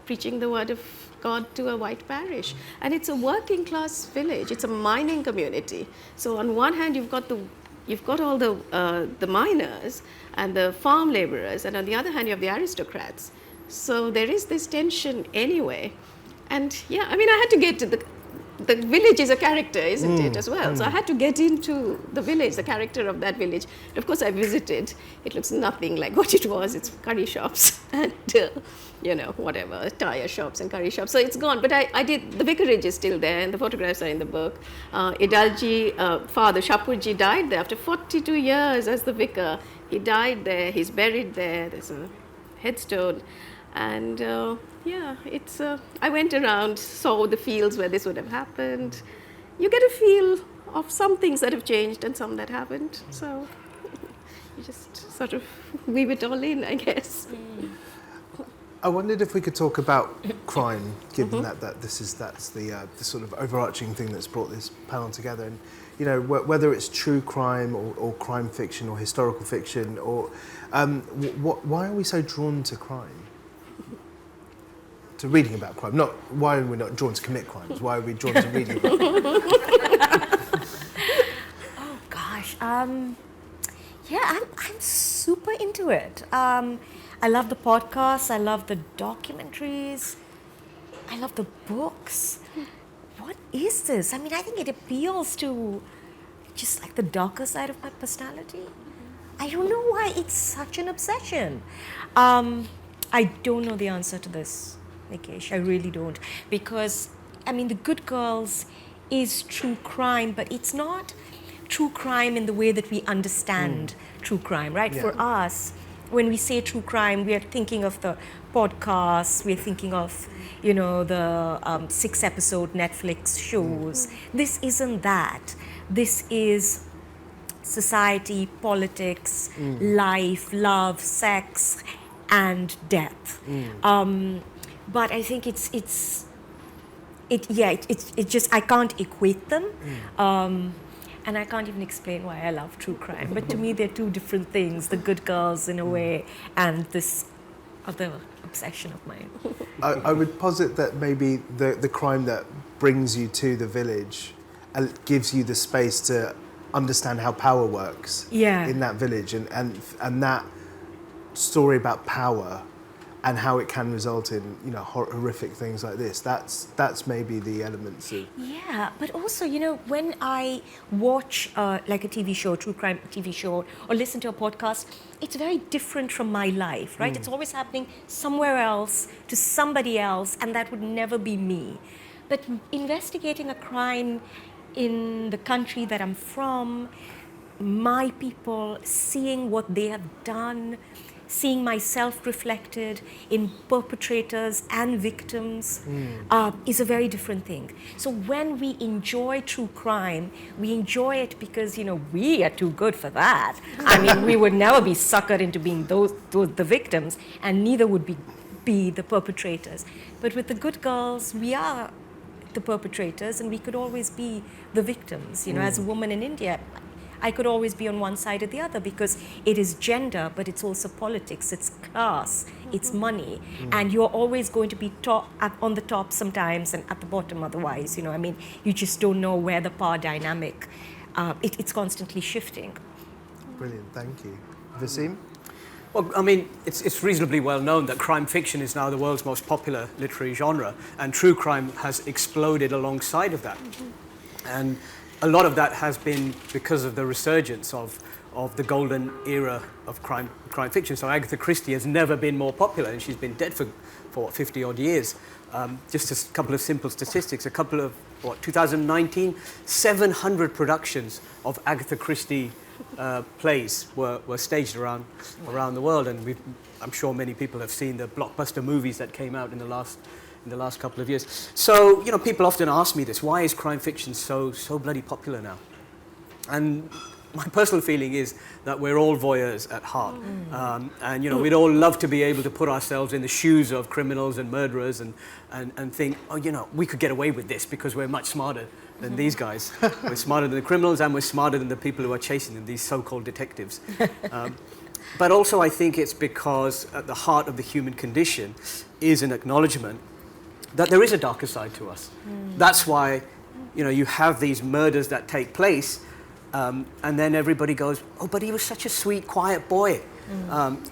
[SPEAKER 4] preaching the word of God to a white parish, and it's a working class village. It's a mining community. So on one hand, you've got all the miners and the farm laborers, and on the other hand, you have the aristocrats. So there is this tension anyway. And yeah, I had to get to the village is a character, isn't it, as well? So I had to get into the village, the character of that village. And of course, I visited. It looks nothing like what it was. It's curry shops and, whatever, tire shops and curry shops. So it's gone. But I did, the vicarage is still there, and the photographs are in the book. Edalji, father Shapurji, died there after 42 years as the vicar. He died there. He's buried there. There's a headstone. And it's. I went around, saw the fields where this would have happened. You get a feel of some things that have changed and some that haven't. So you just sort of weave it all in, I guess.
[SPEAKER 1] I wondered if we could talk about crime, given that that's the sort of overarching thing that's brought this panel together. And whether it's true crime or crime fiction or historical fiction, or why are we so drawn to crime? To reading about crime. Not why are we not drawn to commit crimes? Why are we drawn to reading about crime?
[SPEAKER 2] Oh gosh, I'm super into it. I love the podcasts. I love the documentaries. I love the books. What is this? I think it appeals to just like the darker side of my personality. I don't know why it's such an obsession. I don't know the answer to this, Nikesh. I really don't. Because, The Good Girls is true crime, but it's not true crime in the way that we understand true crime, right? Yeah. For us, when we say true crime, we are thinking of the podcasts, we're thinking of, the 6-episode Netflix shows. This isn't that. This is society, politics, life, love, sex, and death. But I think it's just, I can't equate them. And I can't even explain why I love true crime. But to me, they're two different things, the Good Girls in a way, and this other obsession of mine.
[SPEAKER 1] I would posit that maybe the crime that brings you to the village gives you the space to understand how power works in that village, and that story about power and how it can result in horrific things like this. That's maybe the elements of.
[SPEAKER 2] Yeah, but also when I watch like a TV show, true crime TV show, or listen to a podcast, it's very different from my life, right? It's always happening somewhere else to somebody else, and that would never be me. But investigating a crime in the country that I'm from, my people, seeing what they have done, seeing myself reflected in perpetrators and victims is a very different thing. So when we enjoy true crime, we enjoy it because, we are too good for that. We would never be suckered into being the victims, and neither would be the perpetrators. But with the Good Girls, we are the perpetrators, and we could always be the victims. As a woman in India, I could always be on one side or the other, because it is gender, but it's also politics, it's class, it's money, and you're always going to be on the top sometimes and at the bottom otherwise. I mean, you just don't know where the power dynamic, it's constantly shifting.
[SPEAKER 1] Brilliant, thank you. Vaseem?
[SPEAKER 3] Well, I mean, it's reasonably well known that crime fiction is now the world's most popular literary genre, and true crime has exploded alongside of that. And a lot of that has been because of the resurgence of the golden era of crime fiction. So Agatha Christie has never been more popular, and she's been dead for 50-odd years. Just a couple of simple statistics. 2019, 700 productions of Agatha Christie plays were staged around the world, and I'm sure many people have seen the blockbuster movies that came out in the last couple of years. So people often ask me this: why is crime fiction so bloody popular now? And my personal feeling is that we're all voyeurs at heart, and we'd all love to be able to put ourselves in the shoes of criminals and murderers and think, oh, we could get away with this because we're much smarter than these guys. We're smarter than the criminals, and we're smarter than the people who are chasing them, these so-called detectives. But also I think it's because at the heart of the human condition is an acknowledgement that there is a darker side to us. That's why you have these murders that take place, and then everybody goes, oh, but he was such a sweet, quiet boy,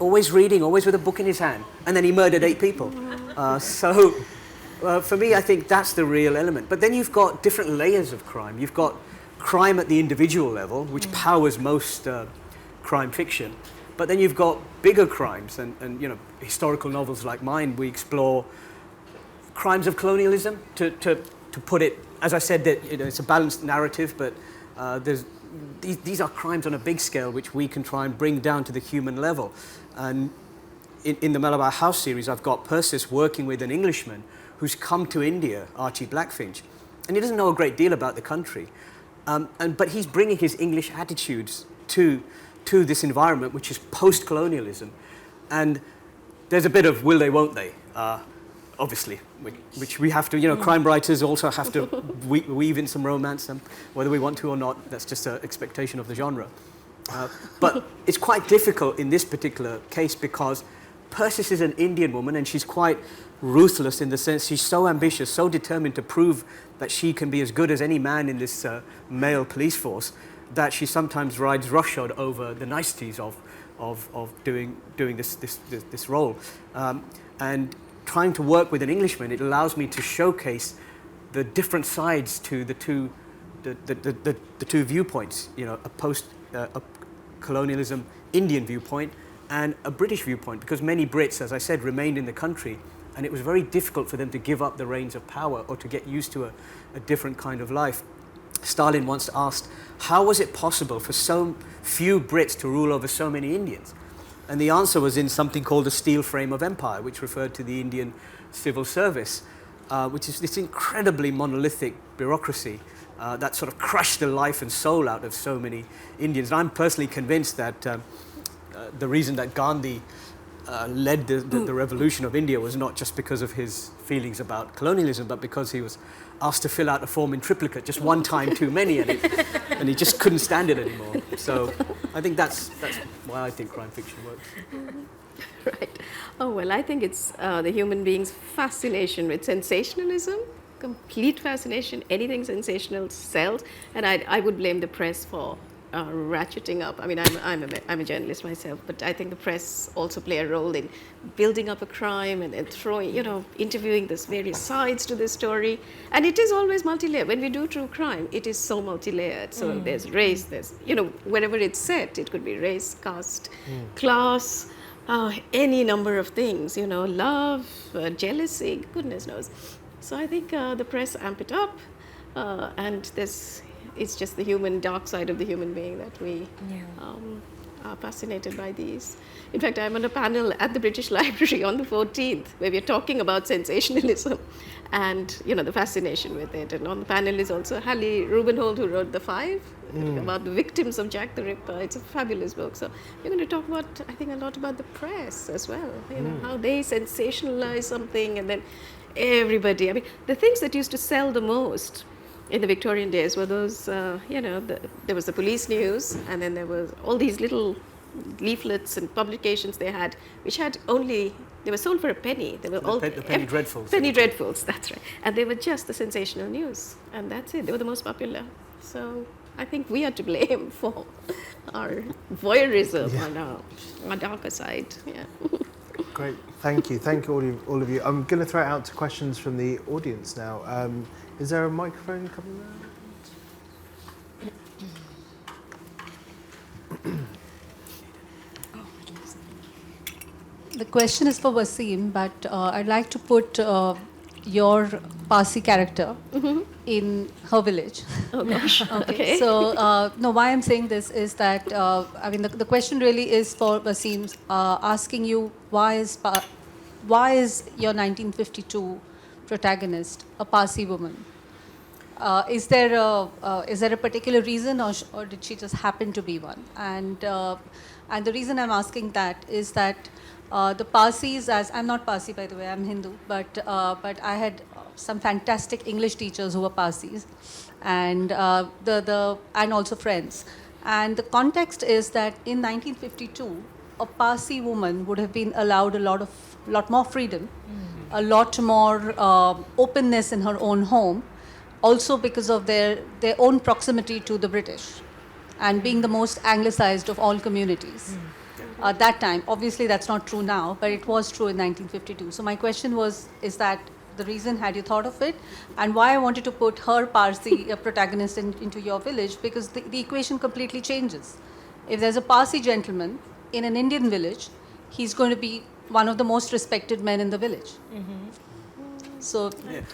[SPEAKER 3] always reading, always with a book in his hand, and then he murdered 8 people. For me, I think that's the real element. But then you've got different layers of crime. You've got crime at the individual level, which powers most crime fiction. But then you've got bigger crimes, and historical novels like mine, we explore crimes of colonialism. To put it, as I said, that it's a balanced narrative, but these are crimes on a big scale which we can try and bring down to the human level. And in the Malabar House series, I've got Persis working with an Englishman who's come to India, Archie Blackfinch, and he doesn't know a great deal about the country, but he's bringing his English attitudes to this environment, which is post-colonialism. And there's a bit of will they, won't they, obviously, which we have to, crime writers also have to weave in some romance, whether we want to or not. That's just an expectation of the genre. But it's quite difficult in this particular case because Persis is an Indian woman, and she's quite ruthless in the sense she's so ambitious, so determined to prove that she can be as good as any man in this male police force, that she sometimes rides roughshod over the niceties of doing this role. And trying to work with an Englishman, it allows me to showcase the different sides to the two viewpoints. A post-colonialism Indian viewpoint and a British viewpoint, because many Brits, as I said, remained in the country, and it was very difficult for them to give up the reins of power or to get used to a different kind of life. Stalin once asked, how was it possible for so few Brits to rule over so many Indians? And the answer was in something called the steel frame of empire, which referred to the Indian civil service, which is this incredibly monolithic bureaucracy that sort of crushed the life and soul out of so many Indians. And I'm personally convinced that the reason that Gandhi led the revolution of India was not just because of his feelings about colonialism, but because he was asked to fill out a form in triplicate just one time too many, and he just couldn't stand it anymore. So I think that's why I think crime fiction works.
[SPEAKER 4] Right. Oh, well, I think it's the human being's fascination with sensationalism, complete fascination. Anything sensational sells, and I would blame the press for ratcheting up. I mean, I'm a journalist myself, but I think the press also play a role in building up a crime and then throwing, interviewing this various sides to the story. And it is always multi-layered. When we do true crime, it is so multi-layered. So there's race, there's, wherever it's set, it could be race, caste, class, any number of things, love, jealousy, goodness knows. So I think the press amp it up, and it's just the dark side of the human being that we are fascinated by these. In fact, I'm on a panel at the British Library on the 14th where we're talking about sensationalism and the fascination with it. And on the panel is also Hallie Rubenhold, who wrote The Five, about the victims of Jack the Ripper. It's a fabulous book. So we're going to talk about, I think, a lot about the press as well. How they sensationalize something, and then everybody. I mean, the things that used to sell the most in the Victorian days were those, there was the police news, and then there was all these little leaflets and publications they had, which had only, they were sold for a penny. They were
[SPEAKER 3] The penny dreadfuls.
[SPEAKER 4] Penny dreadfuls, that's right. And they were just the sensational news, and that's it. They were the most popular. So I think we are to blame for our voyeurism on our darker side. Yeah.
[SPEAKER 1] Great, thank you all of you. I'm going to throw it out to questions from the audience now. Is there a microphone coming around?
[SPEAKER 5] The question is for Vaseem, but I'd like to put your Parsee character in her village.
[SPEAKER 4] Oh gosh. Okay.
[SPEAKER 5] So, no, why I'm saying this is that, the question really is for Vaseem, asking you why is your 1952 protagonist a Parsee woman? Is there a particular reason, or did she just happen to be one? And the reason I'm asking that is that the Parsees, as I'm not Parsee by the way, I'm Hindu, but I had some fantastic English teachers who were Parsees, and and also friends. And the context is that in 1952, a Parsee woman would have been allowed a lot more freedom, a lot more openness in her own home, also because of their own proximity to the British, and being the most anglicized of all communities. At that time, obviously that's not true now, but it was true in 1952. So my question is that the reason, had you thought of it? And why I wanted to put her Parsee protagonist into your village, because the equation completely changes. If there's a Parsee gentleman in an Indian village, he's going to be one of the most respected men in the village. So,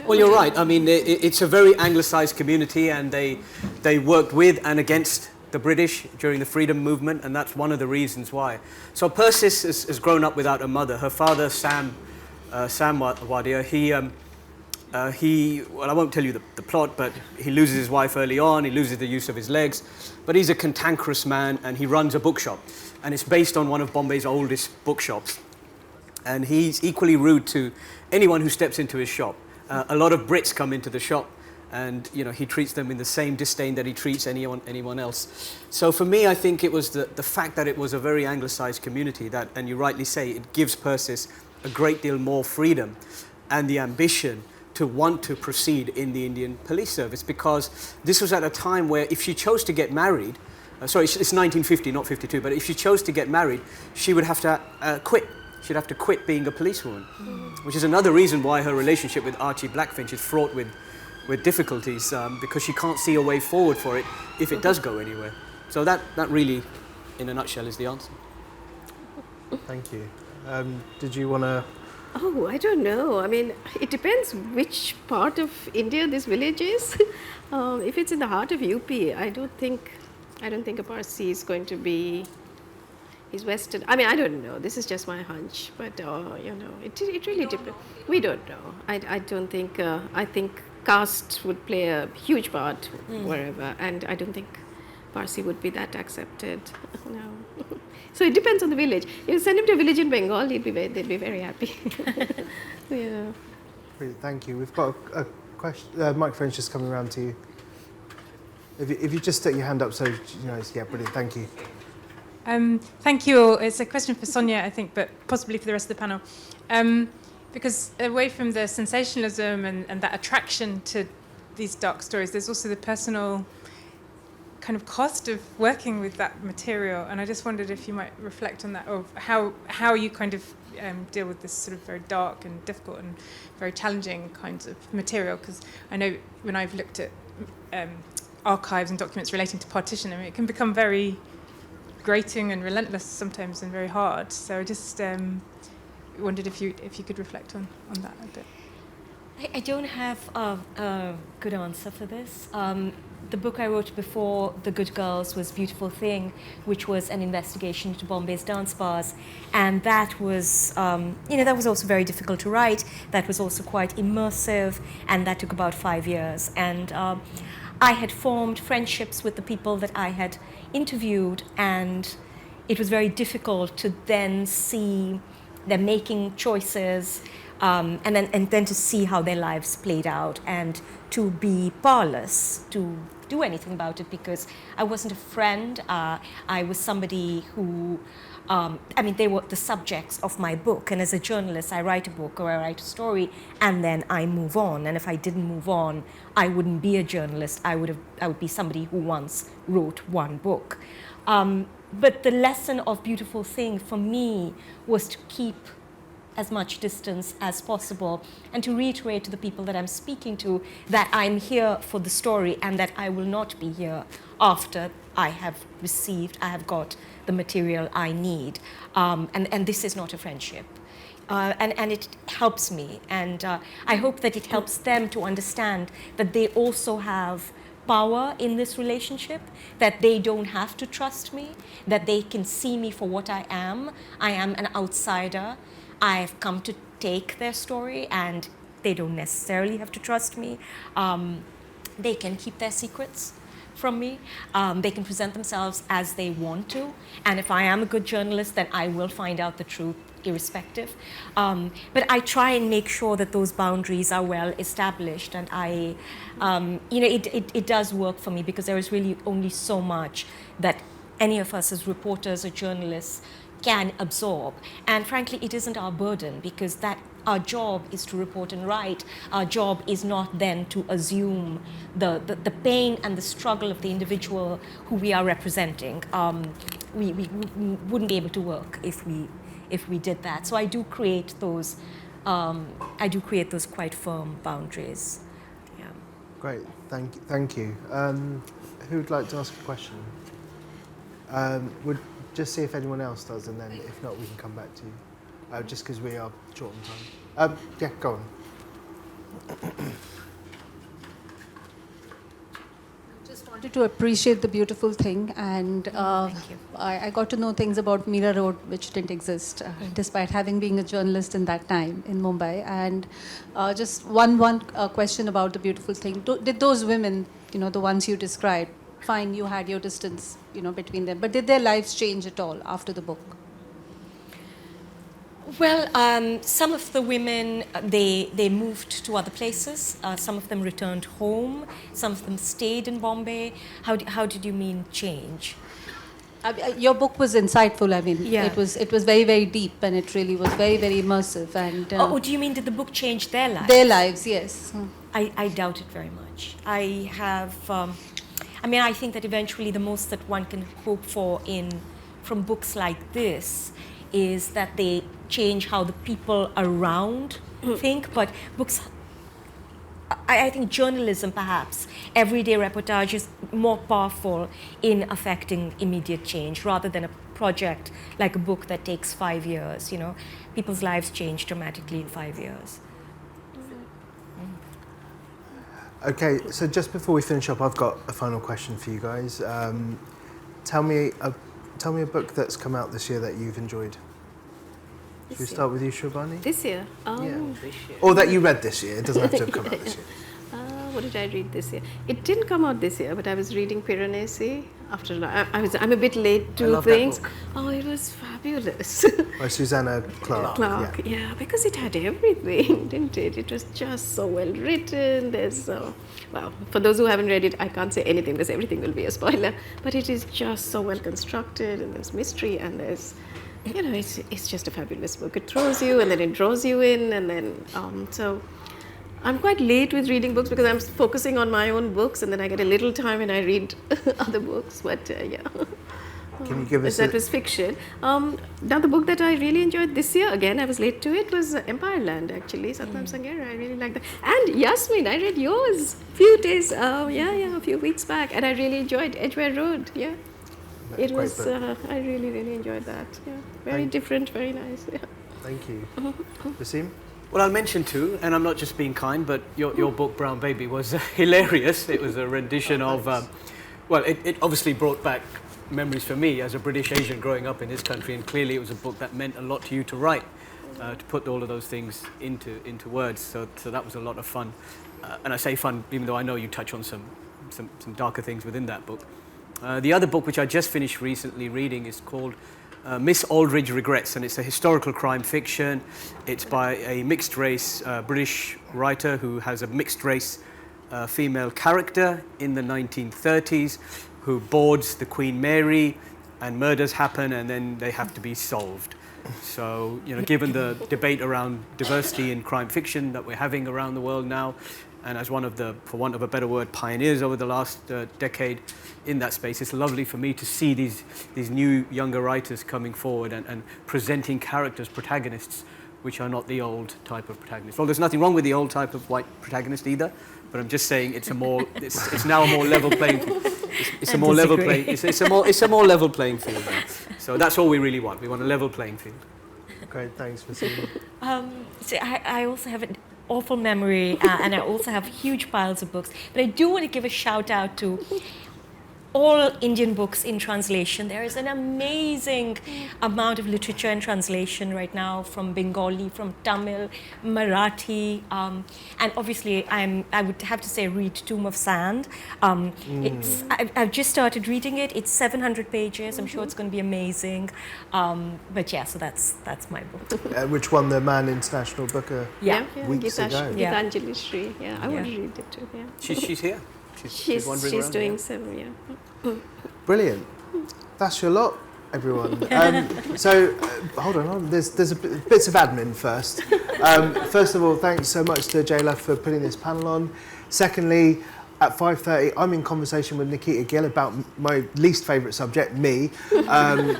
[SPEAKER 3] well, you're right. I mean, it's a very anglicized community, and they worked with and against the British during the freedom movement, and that's one of the reasons why. So Persis has grown up without a mother. Her father, Sam Wadia, well, I won't tell you the plot, but he loses his wife early on, he loses the use of his legs, but he's a cantankerous man, and he runs a bookshop, and it's based on one of Bombay's oldest bookshops. And he's equally rude to anyone who steps into his shop. A lot of Brits come into the shop, and he treats them in the same disdain that he treats anyone else. So for me, I think it was the fact that it was a very anglicized community that, and you rightly say, it gives Persis a great deal more freedom and the ambition to want to proceed in the Indian police service, because this was at a time where if she chose to get married, it's 1950, not 52, but if she chose to get married, she would have to quit. She'd have to quit being a policewoman, which is another reason why her relationship with Archie Blackfinch is fraught with difficulties, because she can't see a way forward for it if it does go anywhere. So that really, in a nutshell, is the answer.
[SPEAKER 1] Thank you. Did you want to?
[SPEAKER 4] Oh, I don't know. I mean, it depends which part of India this village is. If it's in the heart of UP, I don't think a Parsee is going to be. He's Western. I mean, I don't know. This is just my hunch, but it really depends. We don't know. I don't think. I think caste would play a huge part wherever, and I don't think Parsee would be that accepted. No. So it depends on the village. If you send him to a village in Bengal, they'd be very happy. Yeah.
[SPEAKER 1] Great, thank you. We've got a question. Microphone's just coming around to you. If you just stick your hand up, so yeah, brilliant. Thank you.
[SPEAKER 6] Thank you. It's a question for Sonia, I think, but possibly for the rest of the panel. Because away from the sensationalism and that attraction to these dark stories, there's also the personal kind of cost of working with that material. And I just wondered if you might reflect on that, or how you kind of deal with this sort of very dark and difficult and very challenging kinds of material. Because I know when I've looked at archives and documents relating to partition, I mean, it can become very grating and relentless sometimes, and very hard. So I just wondered if you could reflect on that a bit.
[SPEAKER 2] I don't have a good answer for this. The book I wrote before The Good Girls was Beautiful Thing, which was an investigation into Bombay's dance bars, and that was that was also very difficult to write. That was also quite immersive, and that took about 5 years. And I had formed friendships with the people that I had interviewed, and it was very difficult to then see them making choices and then to see how their lives played out, and to be powerless to do anything about it, because I wasn't a friend. I was somebody who, they were the subjects of my book. And as a journalist, I write a book or I write a story, and then I move on. And if I didn't move on, I wouldn't be a journalist. I would be somebody who once wrote one book. But the lesson of Beautiful Thing for me was to keep as much distance as possible, and to reiterate to the people that I'm speaking to that I'm here for the story, and that I will not be here after I have got the material I need. And this is not a friendship. And it helps me, and I hope that it helps them to understand that they also have power in this relationship, that they don't have to trust me, that they can see me for what I am. I am an outsider. I've come to take their story, and they don't necessarily have to trust me. They can keep their secrets from me. They can present themselves as they want to. And if I am a good journalist, then I will find out the truth irrespective. But I try and make sure that those boundaries are well established. And it does work for me, because there is really only so much that any of us as reporters or journalists can absorb. And frankly, it isn't our burden, because that our job is to report and write. Our job is not then to assume the pain and the struggle of the individual who we are representing. We wouldn't be able to work if we did that. So I do create those quite firm boundaries. Yeah.
[SPEAKER 1] Great, thank you. Who would like to ask a question? Would just see if anyone else does, and then if not, we can come back to you. Just because we are short on time. Yeah, go on.
[SPEAKER 5] Just wanted to appreciate the Beautiful Thing, and
[SPEAKER 2] Thank you.
[SPEAKER 5] I got to know things about Meera Road which didn't exist, despite having been a journalist in that time in Mumbai. And just one question about the Beautiful Thing. Did those women, the ones you described, fine, you had your distance, between them, but did their lives change at all after the book?
[SPEAKER 2] Well, some of the women, they moved to other places. Some of them returned home. Some of them stayed in Bombay. How did you mean change?
[SPEAKER 5] Your book was insightful.
[SPEAKER 2] Yeah.
[SPEAKER 5] It was very, very deep, and it really was very, very immersive. And
[SPEAKER 2] Do you mean did the book change their lives?
[SPEAKER 5] their lives, yes.
[SPEAKER 2] I doubt it very much. I have, I think that eventually the most that one can hope for from books like this is that they change how the people around think. But books, I think journalism perhaps, everyday reportage is more powerful in affecting immediate change rather than a project like a book that takes 5 years. People's lives change dramatically in 5 years.
[SPEAKER 1] Okay, so just before we finish up, I've got a final question for you guys. Tell me a book that's come out this year that you've enjoyed. Should we start with you, Shrabani?
[SPEAKER 4] This year?
[SPEAKER 1] This year. Or that you read this year. It doesn't have to have come out this year.
[SPEAKER 4] What did I read this year? It didn't come out this year, but I was reading Piranesi after. I'm a bit late to things. Oh, it was fabulous.
[SPEAKER 1] By Susanna Clark.
[SPEAKER 4] Yeah, because it had everything, didn't it? It was just so well written. For those who haven't read it, I can't say anything because everything will be a spoiler. But it is just so well constructed, and there's mystery, and there's, it's just a fabulous book. It throws you, and then it draws you in, and then so. I'm quite late with reading books because I'm focusing on my own books, and then I get a little time and I read other books. But yeah.
[SPEAKER 1] Can you give us
[SPEAKER 4] that was fiction. Now the book that I really enjoyed this year, again I was late to it, was Empire Land actually, Satnam Sanghera. I really liked that. And Yasmin, I read yours a few weeks back, and I really enjoyed Edgware Road. Yeah, it was. I really enjoyed that. Yeah, very different, very nice. Yeah.
[SPEAKER 1] Thank you. Vaseem?
[SPEAKER 3] Well, I'll mention two, and I'm not just being kind, but your book, Brown Baby, was hilarious. It was a rendition of, it obviously brought back memories for me as a British Asian growing up in this country, and clearly it was a book that meant a lot to you to write, to put all of those things into words. So that was a lot of fun. And I say fun, even though I know you touch on some darker things within that book. The other book, which I just finished recently reading, is called Miss Aldridge Regrets, and it's a historical crime fiction. It's by a mixed-race British writer who has a mixed-race female character in the 1930s who boards the Queen Mary, and murders happen, and then they have to be solved. So, you know, given the debate around diversity in crime fiction that we're having around the world now, and as one of the, for want of a better word, pioneers over the last decade in that space, it's lovely for me to see these new younger writers coming forward and presenting characters, protagonists, which are not the old type of protagonist. Well, there's nothing wrong with the old type of white protagonist either, but I'm just saying it's a more, it's now a more level playing field. It's a more level playing. It's a more level playing field now. So that's all we really want. We want a level playing field.
[SPEAKER 1] Great, thanks, Vaseem.
[SPEAKER 2] So I also have an awful memory, and I also have huge piles of books. But I do want to give a shout out to all Indian books in translation. There is an amazing amount of literature in translation right now from Bengali, from Tamil, Marathi, and obviously I would have to say read Tomb of Sand. I've just started reading it. It's 700 pages. I'm sure it's going to be amazing. But yeah, so that's my book.
[SPEAKER 1] Which won the Man International Booker weeks ago.
[SPEAKER 4] Gitanjali Shri. Yeah, I want to read it too. Yeah.
[SPEAKER 3] She's here. She's
[SPEAKER 4] doing several.
[SPEAKER 1] Brilliant. That's your lot, everyone. Hold on. There's bits of admin first. First of all, thanks so much to Jayla for putting this panel on. Secondly, at 5:30, I'm in conversation with Nikita Gill about my least favourite subject, me.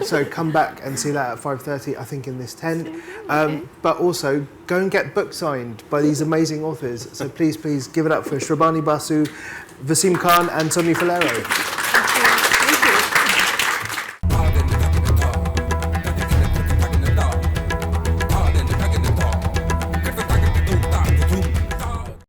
[SPEAKER 1] So come back and see that at 5:30, I think, in this tent. But also, go and get books signed by these amazing authors. So please give it up for Shrabani Basu, Vaseem Khan and Sonia Faleiro.